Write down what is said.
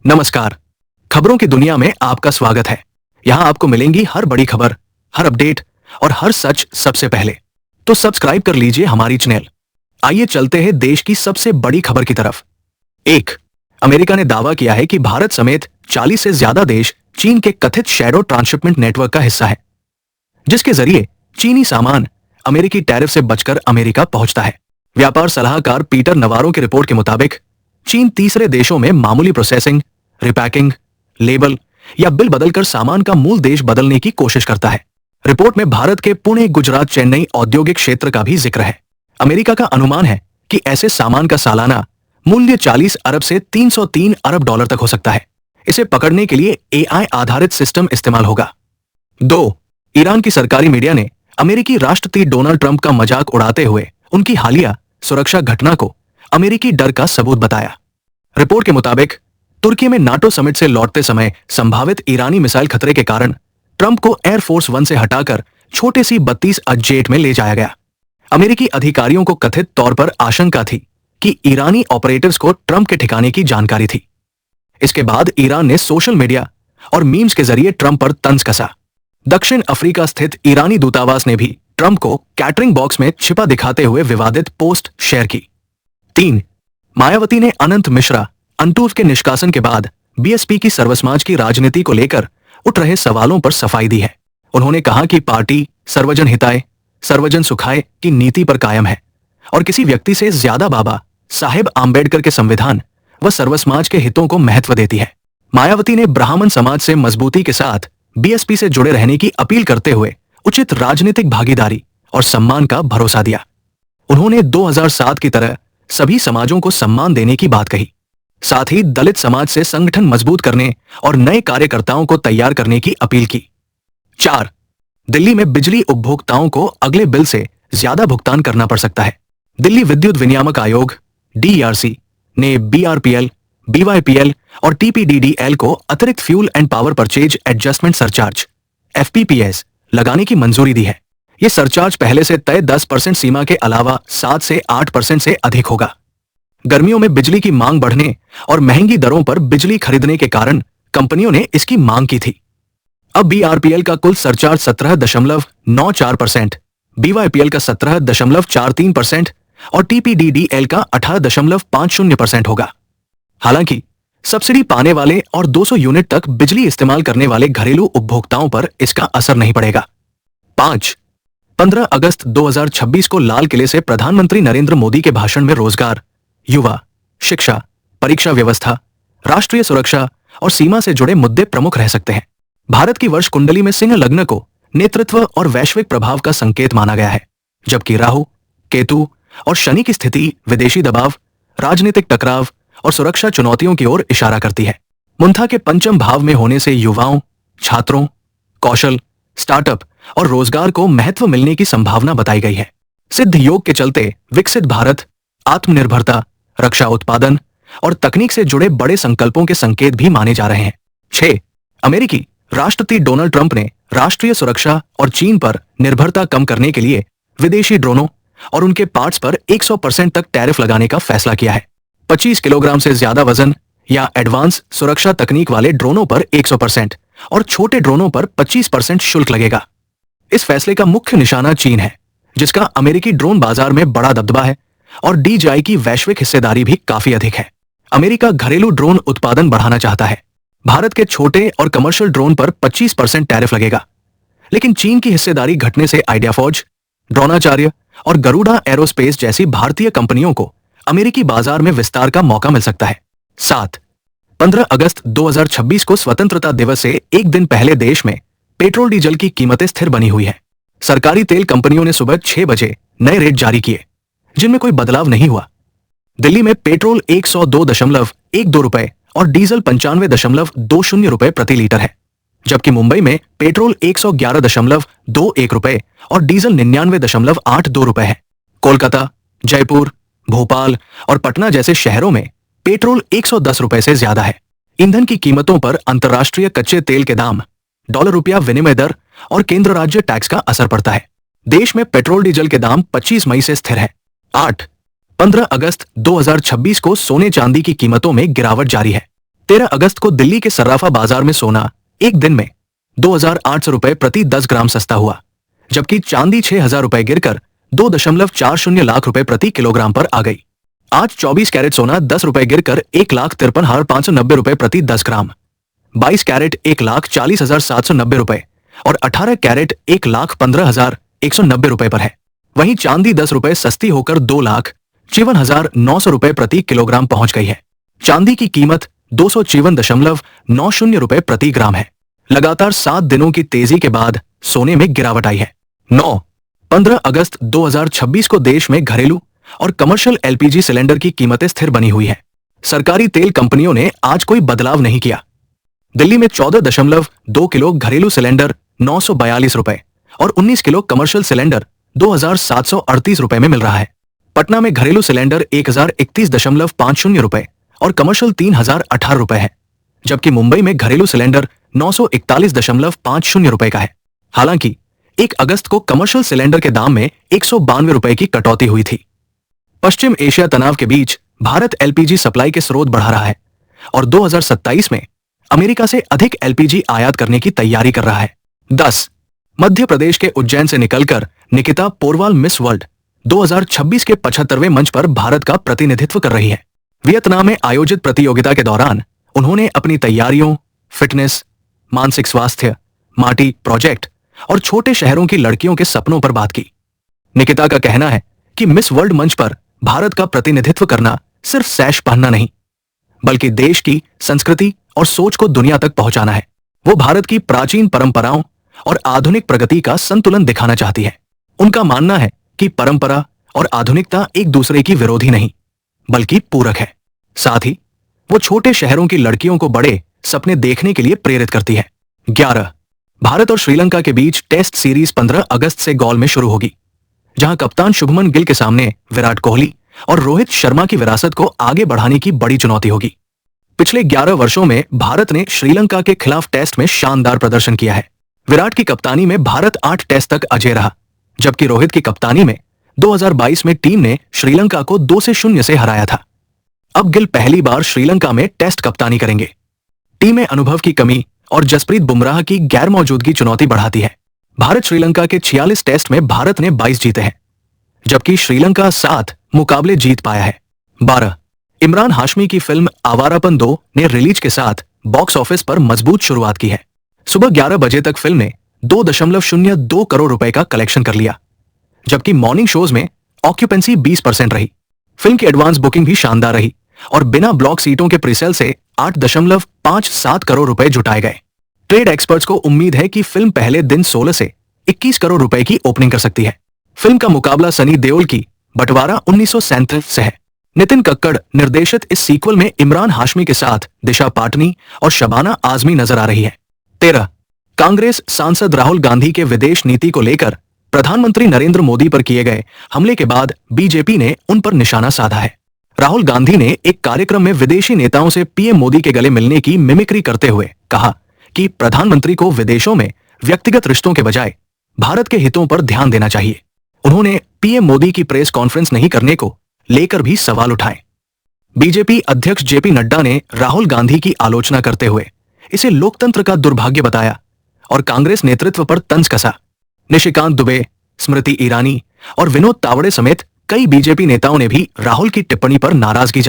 नमस्कार। खबरों की दुनिया में आपका स्वागत है। यहाँ आपको मिलेंगी हर बड़ी खबर, हर अपडेट और हर सच सबसे पहले। तो सब्सक्राइब कर लीजिए हमारी चैनल। आइए चलते हैं देश की सबसे बड़ी खबर की तरफ। 1. अमेरिका ने दावा किया है कि भारत समेत 40 से ज्यादा देश चीन के कथित शैडो ट्रांसशिपमेंट नेटवर्क का हिस्सा है, जिसके जरिए चीनी सामान अमेरिकी टैरिफ से बचकर अमेरिका पहुंचता है। व्यापार सलाहकार पीटर नवारो की रिपोर्ट के मुताबिक चीन तीसरे देशों में मामूली प्रोसेसिंग, रिपैकिंग, लेबल या बिल बदलकर सामान का मूल देश बदलने की कोशिश करता है। रिपोर्ट में भारत के पुणे, गुजरात, चेन्नई औद्योगिक क्षेत्र का भी जिक्र है। अमेरिका का अनुमान है कि ऐसे सामान का सालाना मूल्य 40 अरब से 303 अरब डॉलर तक हो सकता है। इसे पकड़ने के लिए AI आधारित सिस्टम इस्तेमाल होगा। 2. ईरान की सरकारी मीडिया ने अमेरिकी राष्ट्रपति डोनाल्ड ट्रंप का मजाक उड़ाते हुए उनकी हालिया सुरक्षा घटना को अमेरिकी डर का सबूत बताया। रिपोर्ट के मुताबिक तुर्की में नाटो समिट से लौटते समय संभावित ईरानी मिसाइल खतरे के कारण ट्रंप को एयरफोर्स 1 से हटाकर छोटे सी 32 जेट में ले जाया गया। अमेरिकी अधिकारियों को कथित तौर पर आशंका थी कि ईरानी ऑपरेटर्स को ट्रंप के ठिकाने की जानकारी थी। इसके बाद ईरान ने सोशल मीडिया और मीम्स के जरिए ट्रंप पर तंज कसा। दक्षिण अफ्रीका स्थित ईरानी दूतावास ने भी ट्रंप को कैटरिंग बॉक्स में छिपा दिखाते हुए विवादित पोस्ट शेयर की। 3. मायावती ने अनंत मिश्रा अंटूफ के निष्कासन के बाद BSP की सर्वसमाज की राजनीति को लेकर उठ रहे सवालों पर सफाई दी है। उन्होंने कहा कि पार्टी सर्वजन हिताय सर्वजन सुखाय की नीति पर कायम है और किसी व्यक्ति से ज्यादा बाबा साहेब आम्बेडकर के संविधान व सर्वसमाज के हितों को महत्व देती है। मायावती ने ब्राह्मण समाज से मजबूती के साथ BSP से जुड़े रहने की अपील करते हुए उचित राजनीतिक भागीदारी और सम्मान का भरोसा दिया। उन्होंने 2007 की तरह सभी समाजों को सम्मान देने की बात कही। साथ ही दलित समाज से संगठन मजबूत करने और नए कार्यकर्ताओं को तैयार करने की अपील की। 4. दिल्ली में बिजली उपभोक्ताओं को अगले बिल से ज्यादा भुगतान करना पड़ सकता है। दिल्ली विद्युत विनियामक आयोग DERC ने BRPL, BYPL और TPDDL को अतिरिक्त fuel and power purchase adjustment surcharge FPPS लगाने की मंजूरी दी है। यह सरचार्ज पहले से तय 10% सीमा के अलावा 7 से 8% से अधिक होगा। गर्मियों में बिजली की मांग बढ़ने और महंगी दरों पर बिजली खरीदने के कारण कंपनियों ने इसकी मांग की थी। अब BRPL का कुल सरचार्ज 17.94%, BYPL का 17.43% और TPDDL का 18.50% होगा। हालांकि सब्सिडी पाने वाले और 200 यूनिट तक बिजली इस्तेमाल करने वाले घरेलू उपभोक्ताओं पर इसका असर नहीं पड़ेगा। 5. 15 अगस्त 2026 को लाल किले से प्रधानमंत्री नरेंद्र मोदी के भाषण में रोजगार, युवा, शिक्षा, परीक्षा व्यवस्था, राष्ट्रीय सुरक्षा और सीमा से जुड़े मुद्दे प्रमुख रह सकते हैं। भारत की वर्ष कुंडली में सिंह लग्न को नेतृत्व और वैश्विक प्रभाव का संकेत माना गया है, जबकि राहु, केतु और शनि की स्थिति विदेशी दबाव, राजनीतिक टकराव और सुरक्षा चुनौतियों की ओर इशारा करती है। मुंथा के पंचम भाव में होने से युवाओं, छात्रों, कौशल, स्टार्टअप और रोजगार को महत्व मिलने की संभावना बताई गई है। सिद्ध योग के चलते विकसित भारत, आत्मनिर्भरता, रक्षा उत्पादन और तकनीक से जुड़े बड़े संकल्पों के संकेत भी माने जा रहे हैं। 6. अमेरिकी राष्ट्रपति डोनाल्ड ट्रंप ने राष्ट्रीय सुरक्षा और चीन पर निर्भरता कम करने के लिए विदेशी ड्रोनों और उनके पार्ट्स पर 100% तक टैरिफ लगाने का फैसला किया है। 25 किलोग्राम से ज्यादा वजन या एडवांस सुरक्षा तकनीक वाले ड्रोनों पर 100% और छोटे ड्रोनों पर 25% शुल्क लगेगा। इस फैसले का मुख्य निशाना चीन है, जिसका अमेरिकी ड्रोन बाजार में बड़ा दबदबा है और DJI की वैश्विक हिस्सेदारी भी काफी अधिक है। अमेरिका घरेलू ड्रोन उत्पादन बढ़ाना चाहता है। भारत के छोटे और कमर्शियल ड्रोन पर 25% टैरिफ लगेगा, लेकिन चीन की हिस्सेदारी घटने से आइडिया फौज, ड्रोनाचार्य और गरुड़ा एरोस्पेस जैसी भारतीय कंपनियों को अमेरिकी बाजार में विस्तार का मौका मिल सकता है। 7. 15 अगस्त 2026 को स्वतंत्रता दिवस से एक दिन पहले देश में पेट्रोल डीजल की कीमतें स्थिर बनी हुई है। सरकारी तेल कंपनियों ने सुबह 6 बजे नए रेट जारी किए, जिनमें कोई बदलाव नहीं हुआ। दिल्ली में पेट्रोल 102.12 रुपए और डीजल 95.20 रुपए प्रति लीटर है, जबकि मुंबई में पेट्रोल 111.21 रुपए और डीजल 99.82 रुपए है। कोलकाता, जयपुर, भोपाल और पटना जैसे शहरों में पेट्रोल 110 रुपए से ज्यादा है। ईंधन की कीमतों पर अंतर्राष्ट्रीय कच्चे तेल के दाम, डॉलर रुपया विनिमय दर और केंद्र राज्य टैक्स का असर पड़ता है। देश में पेट्रोल डीजल के दाम 25 मई से स्थिर है। 8. 15 अगस्त 2026 को सोने चांदी की कीमतों में गिरावट जारी है। 13 अगस्त को दिल्ली के सर्राफा बाजार में सोना एक दिन में 2,800 रुपए प्रति 10 ग्राम सस्ता हुआ, जबकि चांदी 6,000 रुपए गिरकर 2.40 लाख रुपए प्रति किलोग्राम पर आ गई। आज 24 कैरेट सोना 10 रुपए गिरकर 1,53,590 रुपए प्रति 10 ग्राम, 22 कैरेट 1,40,790 रुपए और 18 कैरेट 1,15,190 रुपए पर है। वहीं चांदी 10 रुपए सस्ती होकर 2,54,900 रुपए प्रति किलोग्राम पहुंच गई है। चांदी की कीमत 254.90 रुपए प्रति ग्राम है। लगातार 7 दिनों की तेजी के बाद सोने में गिरावट आई है। 15 अगस्त 2026 को देश में घरेलू और कमर्शियल एलपीजी सिलेंडर की कीमतें स्थिर बनी हुई है। सरकारी तेल कंपनियों ने आज कोई बदलाव नहीं किया। दिल्ली में 14.2 किलो घरेलू सिलेंडर 942 रुपए और 19 किलो कमर्शियल सिलेंडर 2,738 रुपए में मिल रहा है। पटना में घरेलू सिलेंडर 1,031.50 रुपए और कमर्शियल 3,018 रुपए है, जबकि मुंबई में घरेलू सिलेंडर 941.50 रुपए का है। हालांकि 1 अगस्त को कमर्शियल सिलेंडर के दाम में 192 रुपए की कटौती हुई थी। पश्चिम एशिया तनाव के बीच भारत एलपीजी सप्लाई के स्रोत बढ़ा रहा है और 2027 में अमेरिका से अधिक एलपीजी आयात करने की तैयारी कर रहा है। 10 मध्य प्रदेश के उज्जैन से निकलकर निकिता पोरवाल मिस वर्ल्ड 2026 के 75वें मंच पर भारत का प्रतिनिधित्व कर रही है। वियतनाम में आयोजित प्रतियोगिता के दौरान उन्होंने अपनी तैयारियों, फिटनेस, मानसिक स्वास्थ्य, माटी प्रोजेक्ट और छोटे शहरों की लड़कियों के सपनों पर बात की। निकिता का कहना है कि मिस वर्ल्ड मंच पर भारत का प्रतिनिधित्व करना सिर्फ सैश पहनना नहीं, बल्कि देश की संस्कृति और सोच को दुनिया तक पहुंचाना है। वो भारत की प्राचीन परंपराओं और आधुनिक प्रगति का संतुलन दिखाना चाहती है। उनका मानना है कि परंपरा और आधुनिकता एक दूसरे की विरोधी नहीं, बल्कि पूरक है। साथ ही वो छोटे शहरों की लड़कियों को बड़े सपने देखने के लिए प्रेरित करती है। 11 भारत और श्रीलंका के बीच टेस्ट सीरीज 15 अगस्त से गौल में शुरू होगी, जहां कप्तान शुभमन गिल के सामने विराट कोहली और रोहित शर्मा की विरासत को आगे बढ़ाने की बड़ी चुनौती होगी। पिछले 11 वर्षों में भारत ने श्रीलंका के खिलाफ टेस्ट में शानदार प्रदर्शन किया है। विराट की कप्तानी में भारत 8 टेस्ट तक अजेय रहा, जबकि रोहित की कप्तानी में 2022 में टीम ने श्रीलंका को 2-0 से हराया था। अब गिल पहली बार श्रीलंका में टेस्ट कप्तानी करेंगे। टीम में अनुभव की कमी और जसप्रीत बुमराह की गैर मौजूदगी चुनौती बढ़ाती है। भारत श्रीलंका के 46 टेस्ट में भारत ने 22 जीते हैं, जबकि श्रीलंका 7 मुकाबले जीत पाया है। 12 इमरान हाशमी की फिल्म आवारापन 2 ने रिलीज के साथ बॉक्स ऑफिस पर मजबूत शुरुआत की है। सुबह 11 बजे तक फिल्म ने 2.02 करोड़ रुपए का कलेक्शन कर लिया, जबकि मॉर्निंग शोज में ऑक्यूपेंसी 20% रही। फिल्म की एडवांस बुकिंग भी शानदार रही और बिना ब्लॉक सीटों के प्रीसेल से 8.57 करोड़ रुपए जुटाए गए। ट्रेड एक्सपर्ट्स को उम्मीद है कि फिल्म पहले दिन 16 से 21 करोड़ रुपए की ओपनिंग कर सकती है। फिल्म का मुकाबला सनी देओल की बंटवारा 1937 से है। नितिन कक्कड़ निर्देशित इस सीक्वल में इमरान हाशमी के साथ दिशा पाटनी और शबाना आजमी नजर आ रही है। 13 कांग्रेस सांसद राहुल गांधी के विदेश नीति को लेकर प्रधानमंत्री नरेंद्र मोदी पर किए गए हमले के बाद बीजेपी ने उन पर निशाना साधा है। राहुल गांधी ने एक कार्यक्रम में विदेशी नेताओं से पीएम मोदी के गले मिलने की मिमिक्री करते हुए कहा कि प्रधानमंत्री को विदेशों में व्यक्तिगत रिश्तों के बजाय भारत के हितों पर ध्यान देना चाहिए। उन्होंने पीएम मोदी की प्रेस कॉन्फ्रेंस नहीं करने को लेकर भी सवाल उठाए। बीजेपी अध्यक्ष जेपी नड्डा ने राहुल गांधी की आलोचना करते हुए इसे लोकतंत्र का दुर्भाग्य बताया और कांग्रेस नेतृत्व पर तंज कसा। निशिकांत दुबे, स्मृति ईरानी और विनोद तावड़े समेत कई बीजेपी नेताओं ने भी राहुल की टिप्पणी पर नाराजगी जताई।